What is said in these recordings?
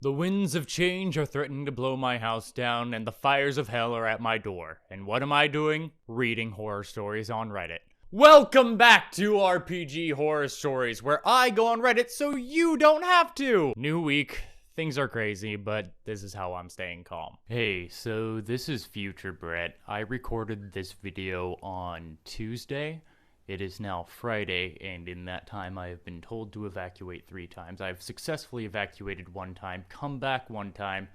The winds of change are threatening to blow my house down, and the fires of hell are at my door. And what am I doing? Reading horror stories on Reddit. Welcome back to RPG Horror Stories, where I go on Reddit so you don't have to! New week. Things are crazy, but this is how I'm staying calm. Hey, so this is Future Brett. I recorded this video on Tuesday. It is now Friday, and in that time I have been told to evacuate 3 times. I've successfully evacuated 1 time, come back 1 time,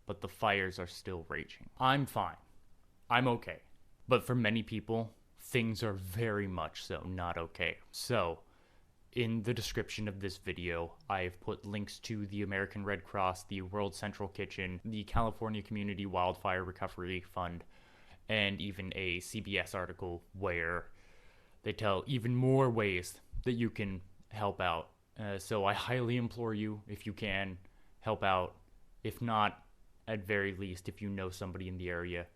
but the fires are still raging. I'm fine. I'm okay. But for many people, things are very much so not okay. So, in the description of this video, I have put links to the American Red Cross, the World Central Kitchen, the California Community Wildfire Recovery Fund, and even a CBS article where they tell even more ways that you can help out. So I highly implore you, if you can, help out. If not, at very least, if you know somebody in the area,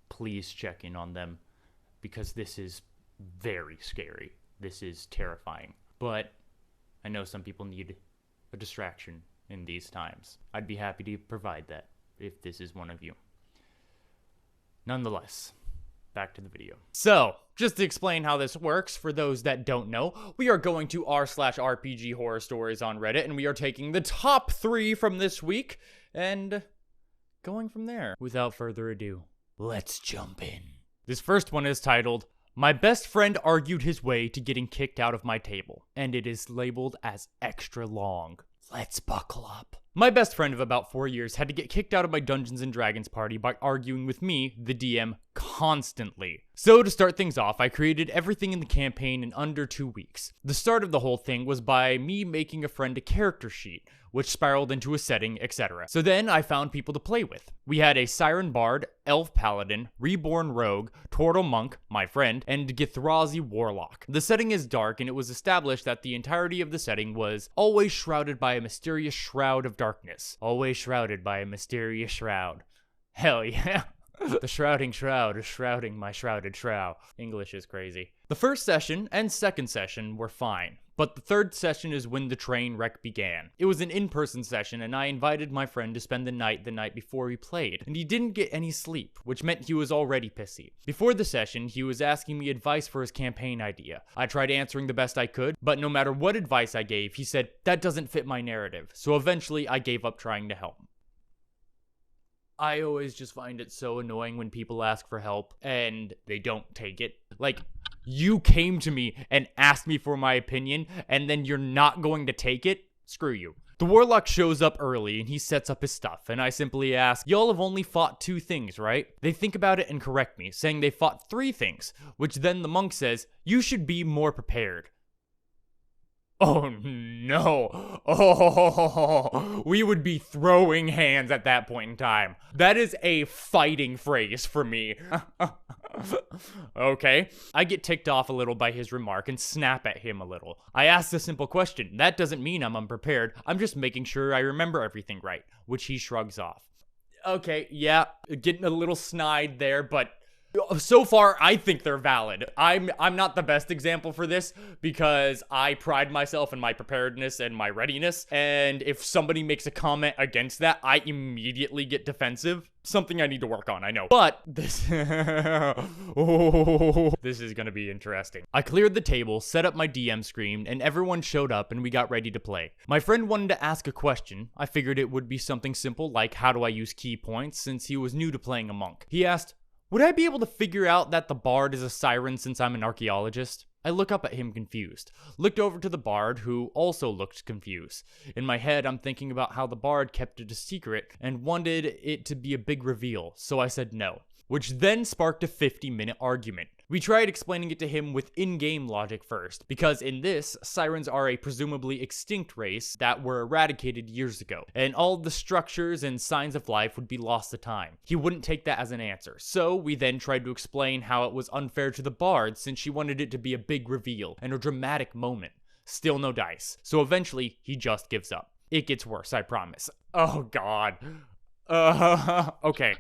please check in on them, because this is very scary. This is terrifying. But I know some people need a distraction in these times. I'd be happy to provide that if this is one of you. Nonetheless, back to the video. So, just to explain how this works, for those that don't know, we are going to r/RPG horror stories on Reddit, and we are taking the top 3 from this week, and going from there. Without further ado, let's jump in. This first one is titled, "My best friend argued his way to getting kicked out of my table," and it is labeled as extra long. Let's buckle up. My best friend of about 4 years had to get kicked out of my Dungeons & Dragons party by arguing with me, the DM, constantly. So to start things off, I created everything in the campaign in under 2 weeks. The start of the whole thing was by me making a friend a character sheet, which spiraled into a setting, etc. So then I found people to play with. We had a Siren Bard, Elf Paladin, Reborn Rogue, Turtle Monk, my friend, and Githrazi Warlock. The setting is dark, and it was established that the entirety of the setting was always shrouded by a mysterious shroud of darkness. Always shrouded by a mysterious shroud. Hell yeah. The shrouding shroud is shrouding my shrouded shroud. English is crazy. The first session and second session were fine, but the third session is when the train wreck began. It was an in-person session, and I invited my friend to spend the night before we played, and he didn't get any sleep, which meant he was already pissy. Before the session, he was asking me advice for his campaign idea. I tried answering the best I could, but no matter what advice I gave, he said, "That doesn't fit my narrative," so eventually I gave up trying to help. I always just find it so annoying when people ask for help and they don't take it. Like, you came to me and asked me for my opinion, and then you're not going to take it? Screw you. The Warlock shows up early and he sets up his stuff, and I simply ask, "Y'all have only fought 2 things, right?" They think about it and correct me, saying they fought 3 things, which then the monk says, "You should be more prepared." Oh no. Oh, we would be throwing hands at that point in time. That is a fighting phrase for me. Okay. I get ticked off a little by his remark and snap at him a little. I ask the simple question, "That doesn't mean I'm unprepared. I'm just making sure I remember everything right," which he shrugs off. Okay, yeah, getting a little snide there, but so far, I think they're valid. I'm not the best example for this because I pride myself in my preparedness and my readiness, and if somebody makes a comment against that, I immediately get defensive. Something I need to work on, I know. But this... oh, this is gonna be interesting. I cleared the table, set up my DM screen, and everyone showed up and we got ready to play. My friend wanted to ask a question. I figured it would be something simple like, how do I use key points, since he was new to playing a monk. He asked, "Would I be able to figure out that the bard is a siren since I'm an archaeologist?" I look up at him confused. Looked over to the bard, who also looked confused. In my head, I'm thinking about how the bard kept it a secret and wanted it to be a big reveal, so I said no, which then sparked a 50-minute argument. We tried explaining it to him with in-game logic first, because in this, sirens are a presumably extinct race that were eradicated years ago, and all the structures and signs of life would be lost to time. He wouldn't take that as an answer, so we then tried to explain how it was unfair to the bard since she wanted it to be a big reveal and a dramatic moment. Still no dice, so eventually he just gives up. It gets worse, I promise. Oh god. Okay,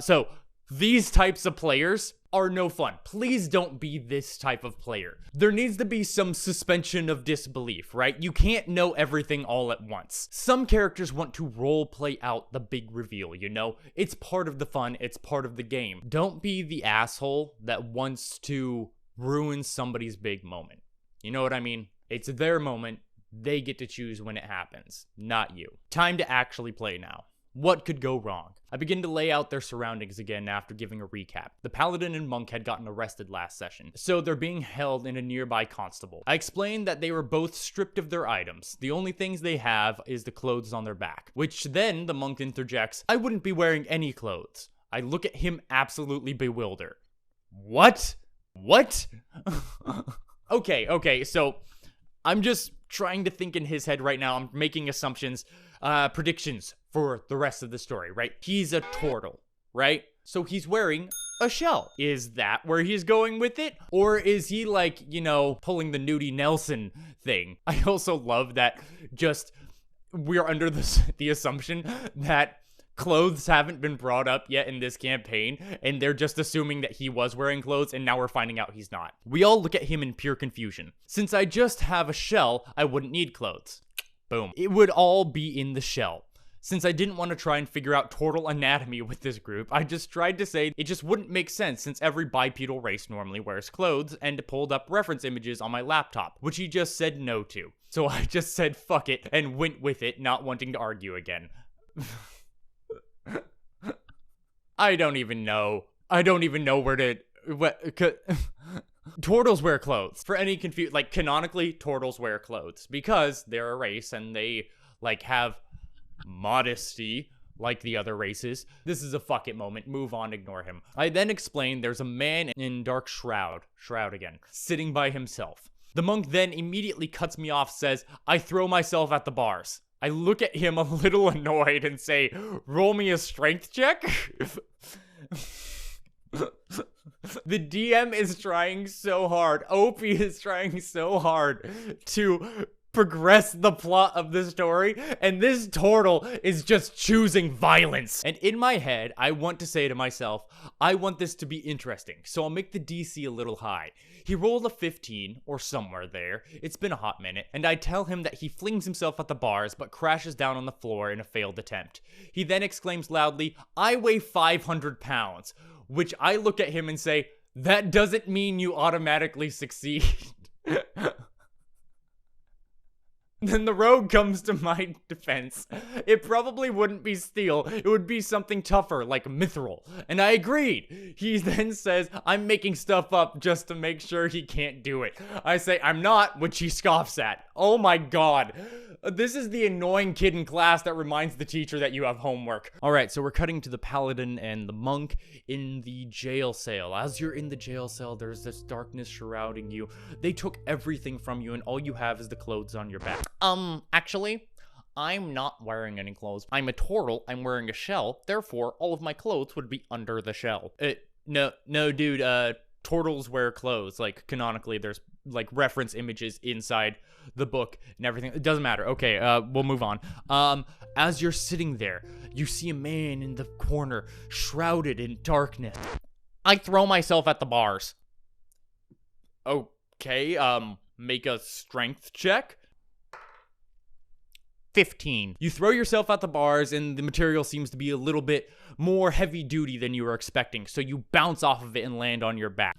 so these types of players are no fun. Please don't be this type of player. There needs to be some suspension of disbelief, right? You can't know everything all at once. Some characters want to role play out the big reveal, you know? It's part of the fun, it's part of the game. Don't be the asshole that wants to ruin somebody's big moment. You know what I mean? It's their moment. They get to choose when it happens, not you. Time to actually play now. What could go wrong? I begin to lay out their surroundings again after giving a recap. The paladin and monk had gotten arrested last session, so they're being held in a nearby constable. I explained that they were both stripped of their items. The only things they have is the clothes on their back, which then the monk interjects, I wouldn't be wearing any clothes. I look at him absolutely bewildered. What? What? Okay, so I'm just trying to think in his head right now. I'm making assumptions, predictions for the rest of the story, right? He's a turtle, right? So he's wearing a shell. Is that where he's going with it? Or is he like, you know, pulling the Nudie Nelson thing? I also love that just we're under the assumption that clothes haven't been brought up yet in this campaign, and they're just assuming that he was wearing clothes, and now we're finding out he's not. We all look at him in pure confusion. Since I just have a shell, I wouldn't need clothes. Boom. It would all be in the shell. Since I didn't want to try and figure out turtle anatomy with this group, I just tried to say it just wouldn't make sense since every bipedal race normally wears clothes, and pulled up reference images on my laptop, which he just said no to. So I just said fuck it and went with it, not wanting to argue again. I don't even know where to... Turtles wear clothes. For any like, canonically, turtles wear clothes. Because they're a race and they, like, have modesty like the other races. This is a fuck it moment. Move on, ignore him. I then explained there's a man in dark shroud again, sitting by himself. The monk then immediately cuts me off, says, I throw myself at the bars. I look at him a little annoyed and say, roll me a strength check? The DM is trying so hard. Opie is trying so hard to progress the plot of the story, and this turtle is just choosing violence. And in my head, I want to say to myself, I want this to be interesting, so I'll make the DC a little high. He rolled a 15, or somewhere there. It's been a hot minute, and I tell him that he flings himself at the bars, but crashes down on the floor in a failed attempt. He then exclaims loudly, I weigh 500 pounds, which I look at him and say, that doesn't mean you automatically succeed. Then the rogue comes to my defense. It probably wouldn't be steel. It would be something tougher, like mithril. And I agreed. He then says, I'm making stuff up just to make sure he can't do it. I say, I'm not, which he scoffs at. Oh my god. This is the annoying kid in class that reminds the teacher that you have homework. Alright, so we're cutting to the paladin and the monk in the jail cell. As you're in the jail cell, there's this darkness shrouding you. They took everything from you and all you have is the clothes on your back. Actually, I'm not wearing any clothes. I'm a turtle, I'm wearing a shell, therefore all of my clothes would be under the shell. No, dude, turtles wear clothes. Like, canonically, there's, like, reference images inside the book and everything. It doesn't matter. Okay, we'll move on. As you're sitting there, you see a man in the corner, shrouded in darkness. I throw myself at the bars. Okay, make a strength check. 15. You throw yourself at the bars and the material seems to be a little bit more heavy duty than you were expecting, so you bounce off of it and land on your back.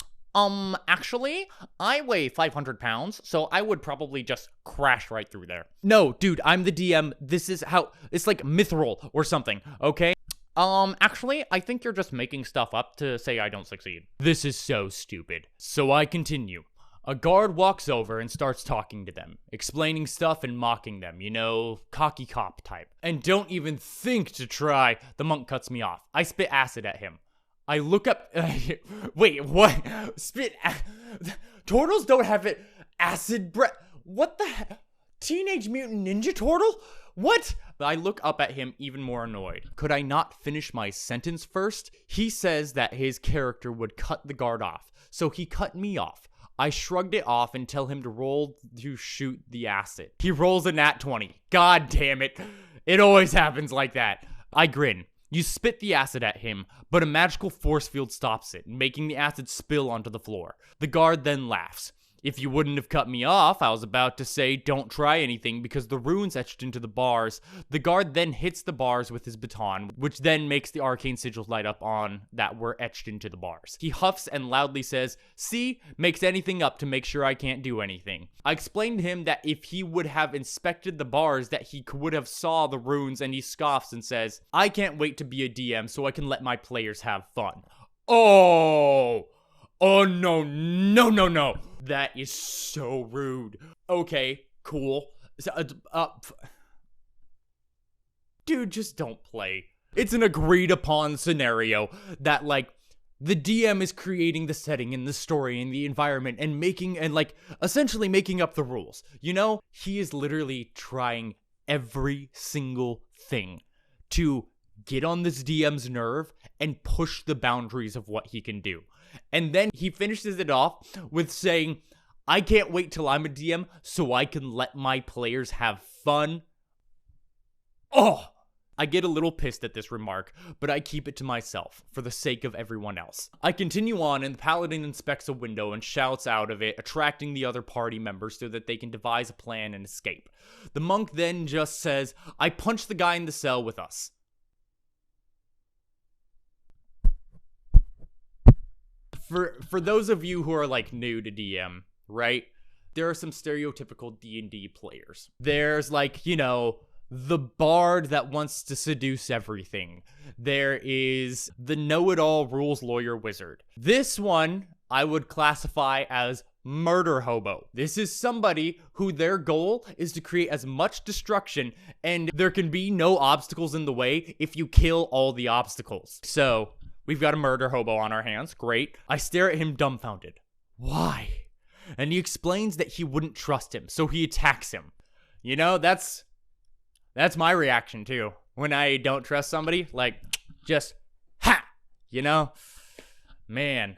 Actually, I weigh 500 pounds, so I would probably just crash right through there. No, dude, I'm the DM. This is how, it's like mithril or something, okay? Actually, I think you're just making stuff up to say I don't succeed. This is so stupid. So I continue. A guard walks over and starts talking to them, explaining stuff and mocking them, you know, cocky cop type. And don't even think to try. The monk cuts me off. I spit acid at him. I look up, wait, what? Turtles don't have it, acid breath. What the heck? Teenage Mutant Ninja Turtle? What? I look up at him even more annoyed. Could I not finish my sentence first? He says that his character would cut the guard off, so he cut me off. I shrugged it off and tell him to roll to shoot the acid. He rolls a nat 20. God damn it. It always happens like that. I grin. You spit the acid at him, but a magical force field stops it, making the acid spill onto the floor. The guard then laughs. If you wouldn't have cut me off, I was about to say don't try anything because the runes etched into the bars. The guard then hits the bars with his baton, which then makes the arcane sigils light up on that were etched into the bars. He huffs and loudly says, "See, makes anything up to make sure I can't do anything." I explained to him that if he would have inspected the bars that he would have saw the runes, and he scoffs and says, "I can't wait to be a DM so I can let my players have fun." Oh no. That is so rude. Okay, cool. Dude, just don't play. It's an agreed upon scenario that, like, the DM is creating the setting and the story and the environment and essentially making up the rules. You know, he is literally trying every single thing to get on this DM's nerve and push the boundaries of what he can do. And then he finishes it off with saying, "I can't wait till I'm a DM so I can let my players have fun." Oh! I get a little pissed at this remark, but I keep it to myself for the sake of everyone else. I continue on, and the paladin inspects a window and shouts out of it, attracting the other party members so that they can devise a plan and escape. The monk then just says, "I punched the guy in the cell with us." For those of you who are, like, new to DM, right? There are some stereotypical D&D players. There's, like, you know, the bard that wants to seduce everything. There is the know-it-all rules lawyer wizard. This one I would classify as murder hobo. This is somebody who their goal is to create as much destruction, and there can be no obstacles in the way if you kill all the obstacles. So we've got a murder hobo on our hands. Great. I stare at him dumbfounded. Why? And he explains that he wouldn't trust him, so he attacks him. You know, that's my reaction too. When I don't trust somebody, like, just, ha! You know? Man,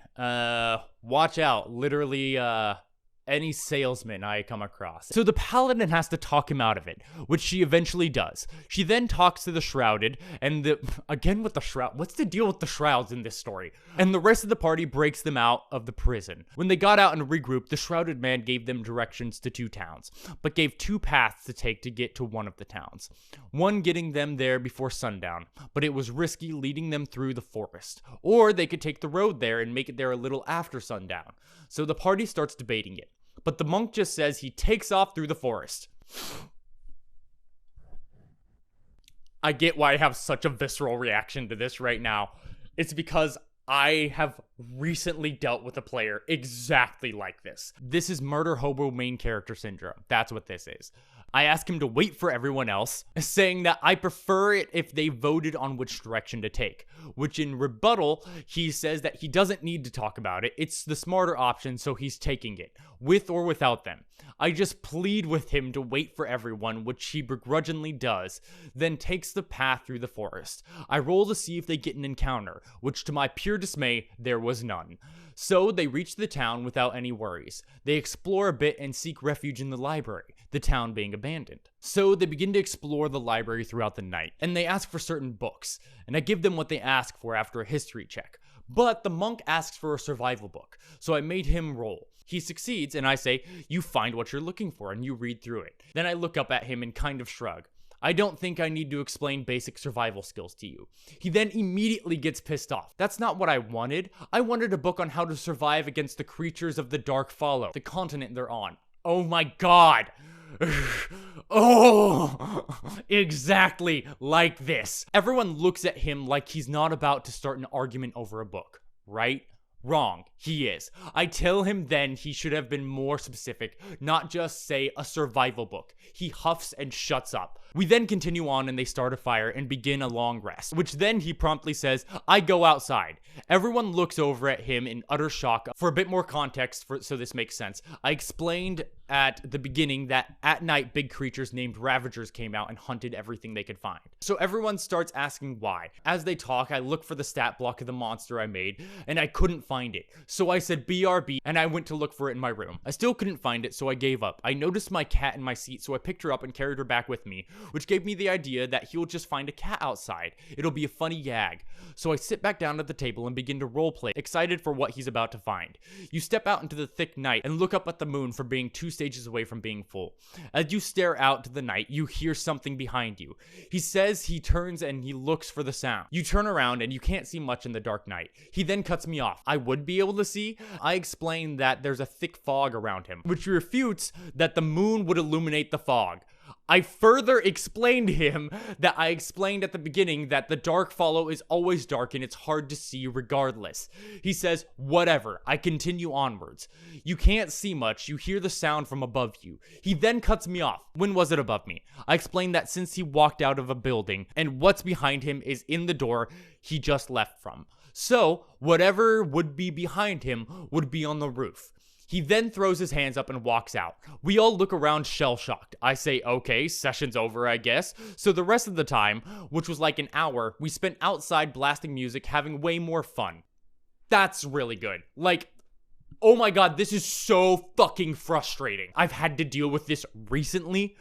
watch out. Literally, any salesman I come across. So the paladin has to talk him out of it, which she eventually does. She then talks to the shrouded, and again with the shroud. What's the deal with the shrouds in this story? And the rest of the party breaks them out of the prison. When they got out and regrouped, the shrouded man gave them directions to 2 towns, but gave 2 paths to take to get to one of the towns. One getting them there before sundown, but it was risky leading them through the forest. Or they could take the road there and make it there a little after sundown. So the party starts debating it. But the monk just says he takes off through the forest. I get why I have such a visceral reaction to this right now. It's because I have recently dealt with a player exactly like this. This is murder hobo main character syndrome. That's what this is. I ask him to wait for everyone else, saying that I prefer it if they voted on which direction to take, which in rebuttal, he says that he doesn't need to talk about it. It's the smarter option, so he's taking it, with or without them. I just plead with him to wait for everyone, which he begrudgingly does, then takes the path through the forest. I roll to see if they get an encounter, which to my pure dismay, there was none. So they reach the town without any worries. They explore a bit and seek refuge in the library, the town being abandoned. So they begin to explore the library throughout the night, and they ask for certain books, and I give them what they ask for after a history check. But the monk asks for a survival book, so I made him roll. He succeeds, and I say, "You find what you're looking for, and you read through it." Then I look up at him and kind of shrug. I don't think I need to explain basic survival skills to you. He then immediately gets pissed off. That's not what I wanted. I wanted a book on how to survive against the creatures of the Dark Follow, the continent they're on. Oh my god. Oh, exactly like this. Everyone looks at him like he's not about to start an argument over a book, right? Wrong. He is. I tell him then he should have been more specific, not just say a survival book. He huffs and shuts up. We then continue on and they start a fire and begin a long rest, which then he promptly says, "I go outside." Everyone looks over at him in utter shock. For a bit more context, so this makes sense, I explained at the beginning that at night big creatures named Ravagers came out and hunted everything they could find. So everyone starts asking why. As they talk, I look for the stat block of the monster I made, and I couldn't find it. So I said BRB, and I went to look for it in my room. I still couldn't find it, so I gave up. I noticed my cat in my seat, so I picked her up and carried her back with me, which gave me the idea that he'll just find a cat outside. It'll be a funny gag. So I sit back down at the table and begin to roleplay, excited for what he's about to find. You step out into the thick night and look up at the moon for being 2 stages away from being full. As you stare out to the night, you hear something behind you. He says he turns and he looks for the sound. You turn around and you can't see much in the dark night. He then cuts me off. I would be able to see. I explain that there's a thick fog around him, which refutes that the moon would illuminate the fog. I further explained to him that I explained at the beginning that the dark follow is always dark and it's hard to see regardless. He says, whatever. I continue onwards. You can't see much. You hear the sound from above you. He then cuts me off. When was it above me? I explained that since he walked out of a building and what's behind him is in the door he just left from. So whatever would be behind him would be on the roof. He then throws his hands up and walks out. We all look around shell-shocked. I say, okay, session's over, I guess. So the rest of the time, which was like an hour, we spent outside blasting music, having way more fun. That's really good. Like, oh my god, this is so fucking frustrating. I've had to deal with this recently,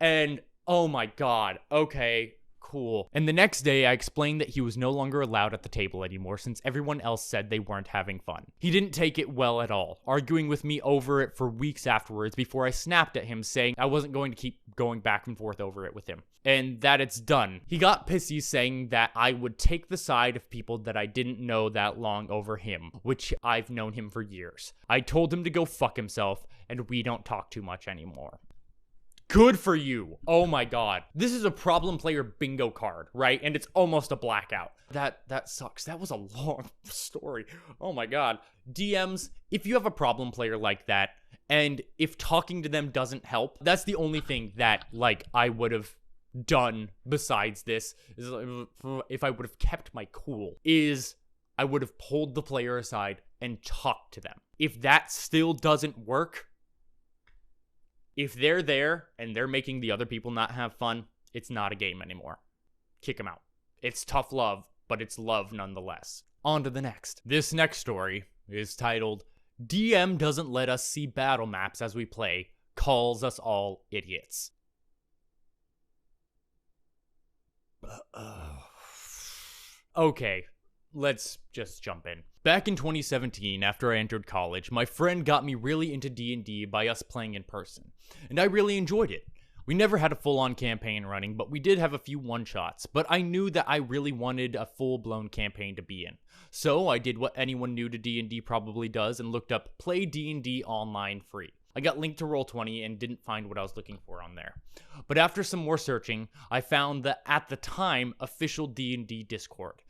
and oh my god, okay. Cool. And the next day, I explained that he was no longer allowed at the table anymore since everyone else said they weren't having fun. He didn't take it well at all, arguing with me over it for weeks afterwards before I snapped at him saying I wasn't going to keep going back and forth over it with him, and that it's done. He got pissy saying that I would take the side of people that I didn't know that long over him, which I've known him for years. I told him to go fuck himself, and we don't talk too much anymore. Good for you. Oh my god. This is a problem player bingo card, right? And it's almost a blackout. That sucks. That was a long story. Oh my god. DMs, if you have a problem player like that, and if talking to them doesn't help, that's the only thing that, like, I would have done besides this, is if I would have kept my cool, is I would have pulled the player aside and talked to them. If that still doesn't work, if they're there and they're making the other people not have fun, it's not a game anymore. Kick them out. It's tough love, but it's love nonetheless. On to the next. This next story is titled, DM doesn't let us see battle maps as we play, calls us all idiots. Okay, let's just jump in. Back in 2017, after I entered college, my friend got me really into D&D by us playing in person, and I really enjoyed it. We never had a full-on campaign running, but we did have a few one-shots, but I knew that I really wanted a full-blown campaign to be in. So I did what anyone new to D&D probably does and looked up Play D&D Online Free. I got linked to Roll20 and didn't find what I was looking for on there. But after some more searching, I found the, at the time, official D&D Discord.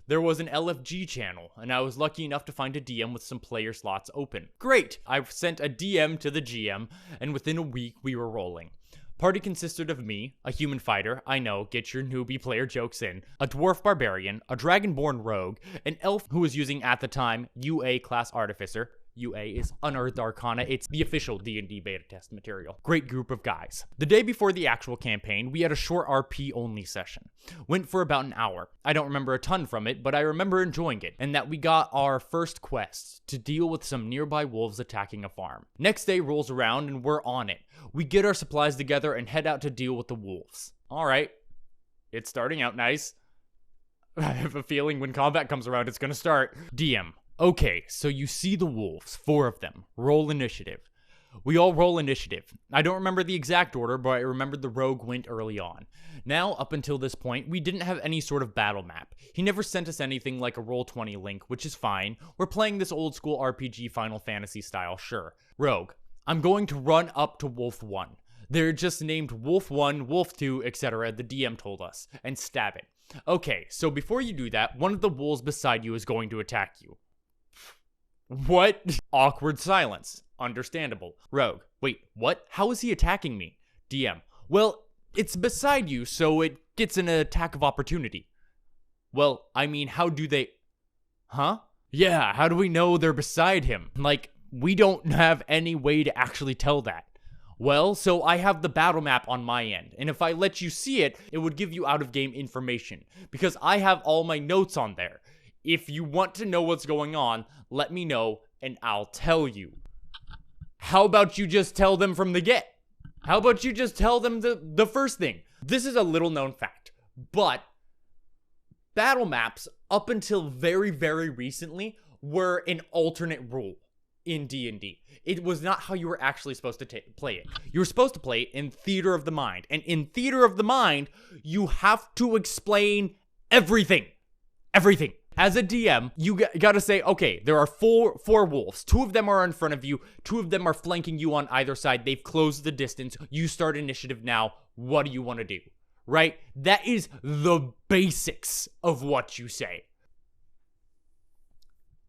There was an LFG channel, and I was lucky enough to find a DM with some player slots open. Great! I sent a DM to the GM, and within a week, we were rolling. Party consisted of me, a human fighter, I know, get your newbie player jokes in, a dwarf barbarian, a dragonborn rogue, an elf who was using, at the time, UA class artificer. UA is Unearthed Arcana. It's the official D&D beta test material. Great group of guys. The day before the actual campaign, we had a short RP only session. Went for about an hour. I don't remember a ton from it, but I remember enjoying it, and that we got our first quest to deal with some nearby wolves attacking a farm. Next day rolls around and we're on it. We get our supplies together and head out to deal with the wolves. Alright. It's starting out nice. I have a feeling when combat comes around, it's gonna start. DM. Okay, so you see the wolves, 4 of them. Roll initiative. We all roll initiative. I don't remember the exact order, but I remember the rogue went early on. Now, up until this point, we didn't have any sort of battle map. He never sent us anything like a Roll20 link, which is fine. We're playing this old school RPG Final Fantasy style, sure. Rogue. I'm going to run up to Wolf 1. They're just named Wolf 1, Wolf 2, etc., the DM told us, and stab it. Okay, so before you do that, one of the wolves beside you is going to attack you. What? Awkward silence. Understandable. Rogue. Wait, what? How is he attacking me? DM. Well, it's beside you, so it gets an attack of opportunity. Well, I mean, how do they... Huh? Yeah, how do we know they're beside him? Like, we don't have any way to actually tell that. Well, so I have the battle map on my end, and if I let you see it, it would give you out-of-game information, because I have all my notes on there. If you want to know what's going on, let me know, and I'll tell you. How about you just tell them from the get? How about you just tell them the first thing? This is a little known fact, but battle maps, up until very, very recently, were an alternate rule in D&D. It was not how you were actually supposed to play it. You were supposed to play it in Theater of the Mind. And in Theater of the Mind, you have to explain everything. Everything. As a DM, you gotta say, okay, there are four wolves. 2 of them are in front of you. 2 of them are flanking you on either side. They've closed the distance. You start initiative now. What do you want to do? Right? That is the basics of what you say.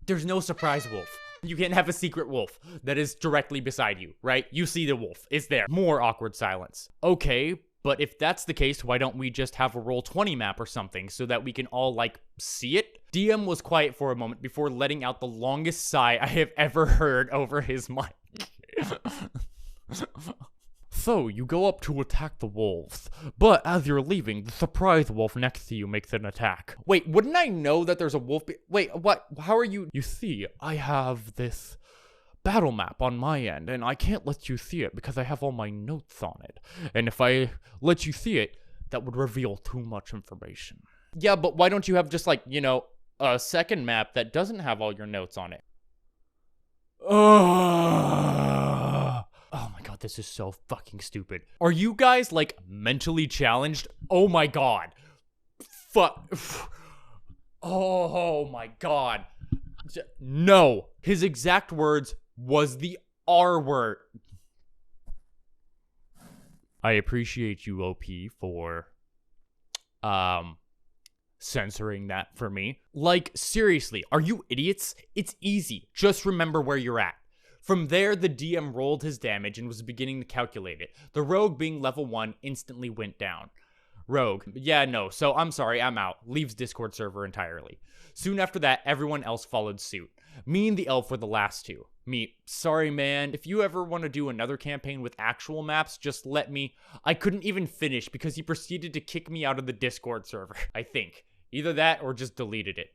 There's no surprise wolf. You can't have a secret wolf that is directly beside you, right? You see the wolf. It's there. More awkward silence. Okay, but if that's the case, why don't we just have a Roll20 map or something so that we can all, like, see it? DM was quiet for a moment before letting out the longest sigh I have ever heard over his mic. So, you go up to attack the wolves, but as you're leaving, the surprise wolf next to you makes an attack. Wait, wouldn't I know that there's a wolf? Wait, what? How are you? You see, I have this battle map on my end, and I can't let you see it because I have all my notes on it. And if I let you see it, that would reveal too much information. Yeah, but why don't you have just, like, you know, a second map that doesn't have all your notes on it? Oh my god, this is so fucking stupid. Are you guys, like, mentally challenged? Oh my god. Fuck. Oh my god. No. His exact words was the R word. I appreciate you, OP, for, censoring that for me. Like, seriously, are you idiots? It's easy. Just remember where you're at. From there, the DM rolled his damage and was beginning to calculate it. The rogue, being level 1, instantly went down. Rogue, yeah, no, so I'm sorry, I'm out. Leaves Discord server entirely. Soon after that, everyone else followed suit. Me and the elf were the last 2. Me, sorry man, if you ever want to do another campaign with actual maps, just let me. I couldn't even finish because he proceeded to kick me out of the Discord server, I think. Either that or just deleted it.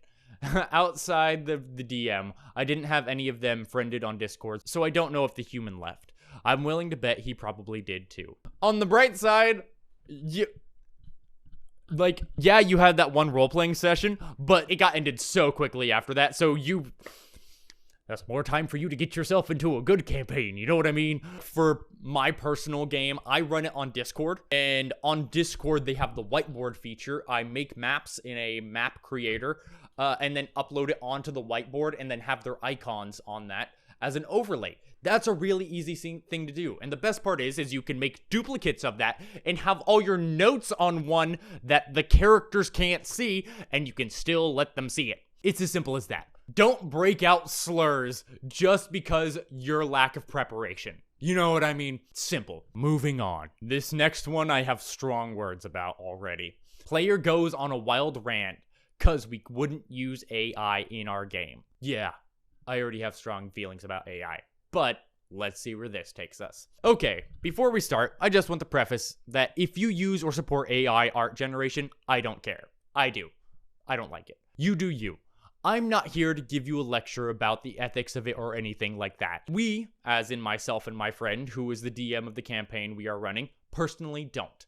Outside the DM, I didn't have any of them friended on Discord, so I don't know if the human left. I'm willing to bet he probably did too. On the bright side, you had that one role-playing session, but it got ended so quickly after that, so that's more time for you to get yourself into a good campaign, you know what I mean? For my personal game, I run it on Discord, and on Discord, they have the whiteboard feature. I make maps in a map creator, and then upload it onto the whiteboard, and then have their icons on that as an overlay. That's a really easy thing to do, and the best part is you can make duplicates of that, and have all your notes on one that the characters can't see, and you can still let them see it. It's as simple as that. Don't break out slurs just because your lack of preparation. You know what I mean? Simple. Moving on. This next one I have strong words about already. Player goes on a wild rant because we wouldn't use AI in our game. Yeah, I already have strong feelings about AI. But let's see where this takes us. Okay, before we start, I just want to preface that if you use or support AI art generation, I don't care. I do. I don't like it. You do you. I'm not here to give you a lecture about the ethics of it or anything like that. We, as in myself and my friend, who is the DM of the campaign we are running, personally don't.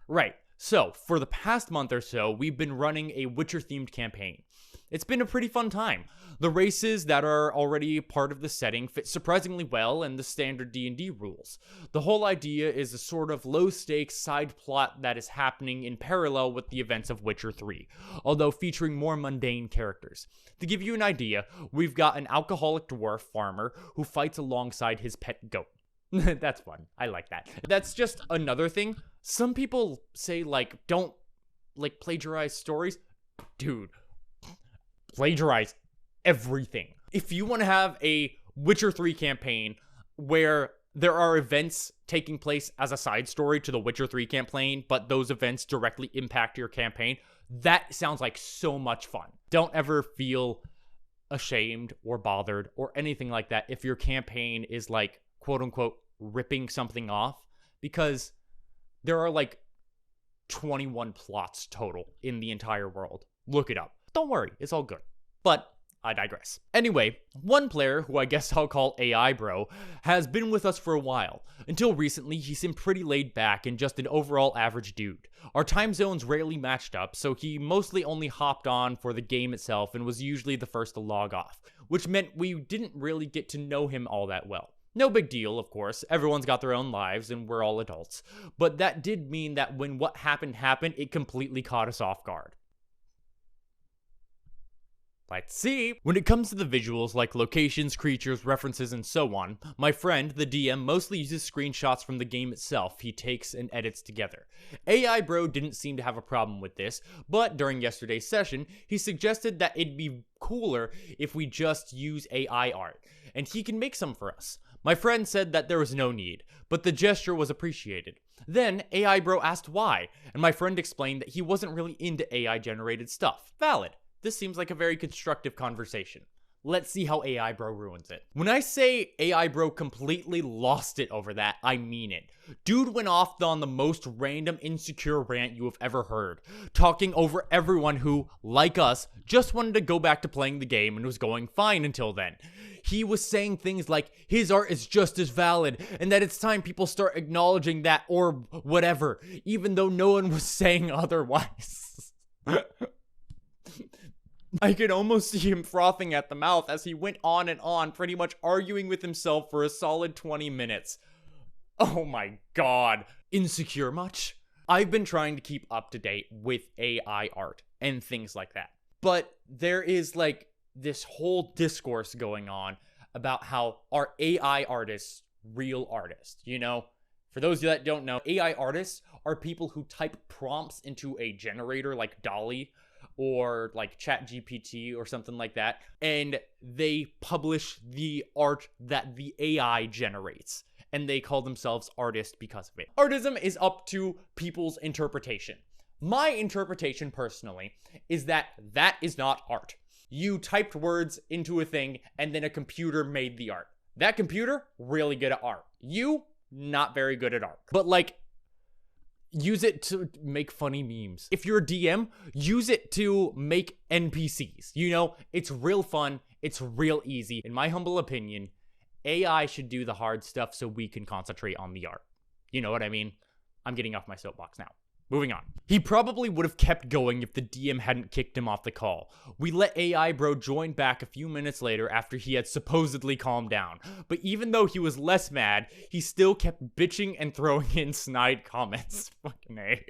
Right, so for the past month or so, we've been running a Witcher-themed campaign. It's been a pretty fun time. The races that are already part of the setting fit surprisingly well in the standard D&D rules. The whole idea is a sort of low-stakes side plot that is happening in parallel with the events of Witcher 3, although featuring more mundane characters. To give you an idea, we've got an alcoholic dwarf farmer who fights alongside his pet goat. That's fun. I like that. That's just another thing. Some people say, don't, plagiarize stories. Dude, plagiarize everything. If you want to have a Witcher 3 campaign where there are events taking place as a side story to the Witcher 3 campaign, but those events directly impact your campaign, that sounds like so much fun. Don't ever feel ashamed or bothered or anything like that if your campaign is quote unquote ripping something off, because there are like 21 plots total in the entire world. Look it up. Don't worry, it's all good. But I digress. Anyway, one player, who I guess I'll call AI Bro, has been with us for a while. Until recently, he seemed pretty laid back and just an overall average dude. Our time zones rarely matched up, so he mostly only hopped on for the game itself and was usually the first to log off, which meant we didn't really get to know him all that well. No big deal, of course. Everyone's got their own lives and we're all adults. But that did mean that when what happened, it completely caught us off guard. Let's see. When it comes to the visuals like locations, creatures, references, and so on, my friend, the DM, mostly uses screenshots from the game itself he takes and edits together. AI Bro didn't seem to have a problem with this, but during yesterday's session, he suggested that it'd be cooler if we just use AI art, and he can make some for us. My friend said that there was no need, but the gesture was appreciated. Then, AI Bro asked why, and my friend explained that he wasn't really into AI-generated stuff. Valid. This seems like a very constructive conversation. Let's see how AI Bro ruins it. When I say AI Bro completely lost it over that, I mean it. Dude went off on the most random insecure rant you have ever heard, talking over everyone who, like us, just wanted to go back to playing the game and was going fine until then. He was saying things like his art is just as valid and that it's time people start acknowledging that or whatever, even though no one was saying otherwise. I could almost see him frothing at the mouth as he went on and on, pretty much arguing with himself for a solid 20 minutes. Oh my god. Insecure much? I've been trying to keep up to date with AI art and things like that. But there is like this whole discourse going on about how are AI artists real artists, you know? For those of you that don't know, AI artists are people who type prompts into a generator like DALL-E or like ChatGPT or something like that, and they publish the art that the AI generates, and they call themselves artists because of it. Artism is up to people's interpretation. My interpretation, personally, is that that is not art. You typed words into a thing, and then a computer made the art. That computer, really good at art. You, not very good at art. But like, use it to make funny memes. If you're a DM, use it to make NPCs. You know, it's real fun. It's real easy. In my humble opinion, AI should do the hard stuff so we can concentrate on the art. You know what I mean? I'm getting off my soapbox now. Moving on. He probably would have kept going if the DM hadn't kicked him off the call. We let AI Bro join back a few minutes later after he had supposedly calmed down. But even though he was less mad, he still kept bitching and throwing in snide comments. Fucking A.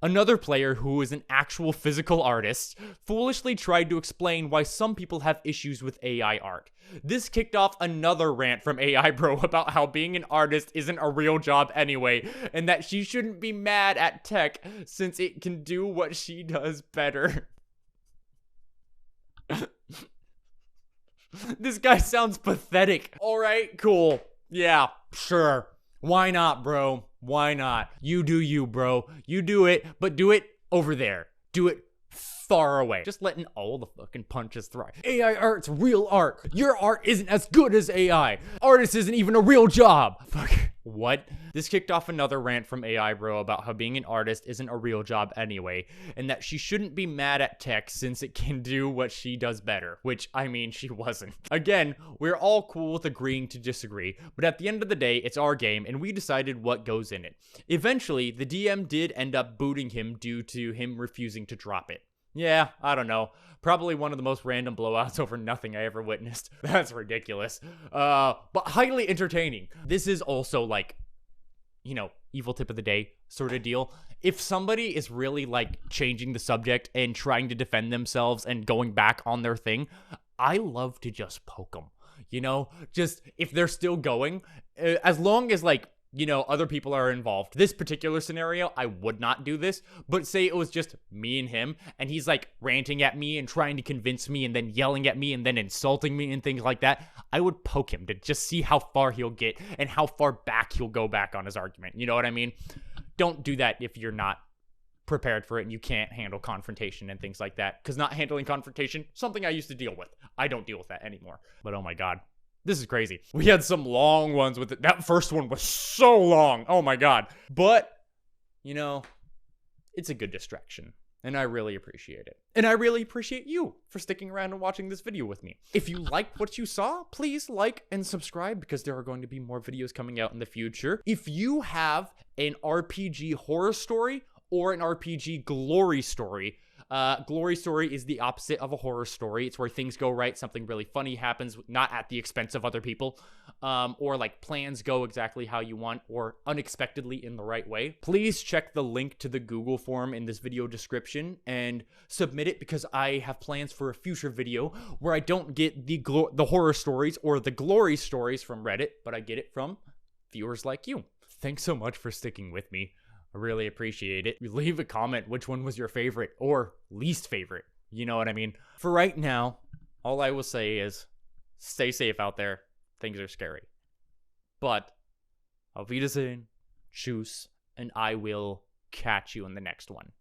Another player who is an actual physical artist foolishly tried to explain why some people have issues with AI art. This kicked off another rant from AI Bro about how being an artist isn't a real job anyway, and that she shouldn't be mad at tech since it can do what she does better. This guy sounds pathetic. Alright, cool. Yeah, sure. Why not, bro? Why not? You do you, bro. You do it, but do it over there. Do it far away. Just letting all the fucking punches thrive. AI art's real art. Your art isn't as good as AI. Artist isn't even a real job. Fuck. What? This kicked off another rant from AI Bro about how being an artist isn't a real job anyway, and that she shouldn't be mad at tech since it can do what she does better, which, I mean, she wasn't. Again, we're all cool with agreeing to disagree, but at the end of the day, it's our game, and we decided what goes in it. Eventually, the DM did end up booting him due to him refusing to drop it. Yeah, I don't know. Probably one of the most random blowouts over nothing I ever witnessed. That's ridiculous. But highly entertaining. This is also like, you know, evil tip of the day sort of deal. If somebody is really like changing the subject and trying to defend themselves and going back on their thing, I love to just poke them. You know, just if they're still going, as long as like, you know, other people are involved. This particular scenario, I would not do this, but say it was just me and him, and he's like ranting at me and trying to convince me and then yelling at me and then insulting me and things like that, I would poke him to just see how far he'll get and how far back he'll go back on his argument. You know what I mean? Don't do that if you're not prepared for it and you can't handle confrontation and things like that, because not handling confrontation, something I used to deal with. I don't deal with that anymore. But oh my god. This is crazy. We had some long ones with it. That first one was so long. Oh my God. But, you know, it's a good distraction. And I really appreciate it. And I really appreciate you for sticking around and watching this video with me. If you liked what you saw, please like and subscribe because there are going to be more videos coming out in the future. If you have an RPG horror story or an RPG glory story, glory story is the opposite of a horror story. It's where things go right, something really funny happens, not at the expense of other people, or like plans go exactly how you want or unexpectedly in the right way. Please check the link to the Google form in this video description and submit it because I have plans for a future video where I don't get the horror stories or the glory stories from Reddit, but I get it from viewers like you. Thanks so much for sticking with me. I really appreciate it. Leave a comment which one was your favorite or least favorite. You know what I mean? For right now, all I will say is stay safe out there. Things are scary. But auf Wiedersehen, tschüss, and I will catch you in the next one.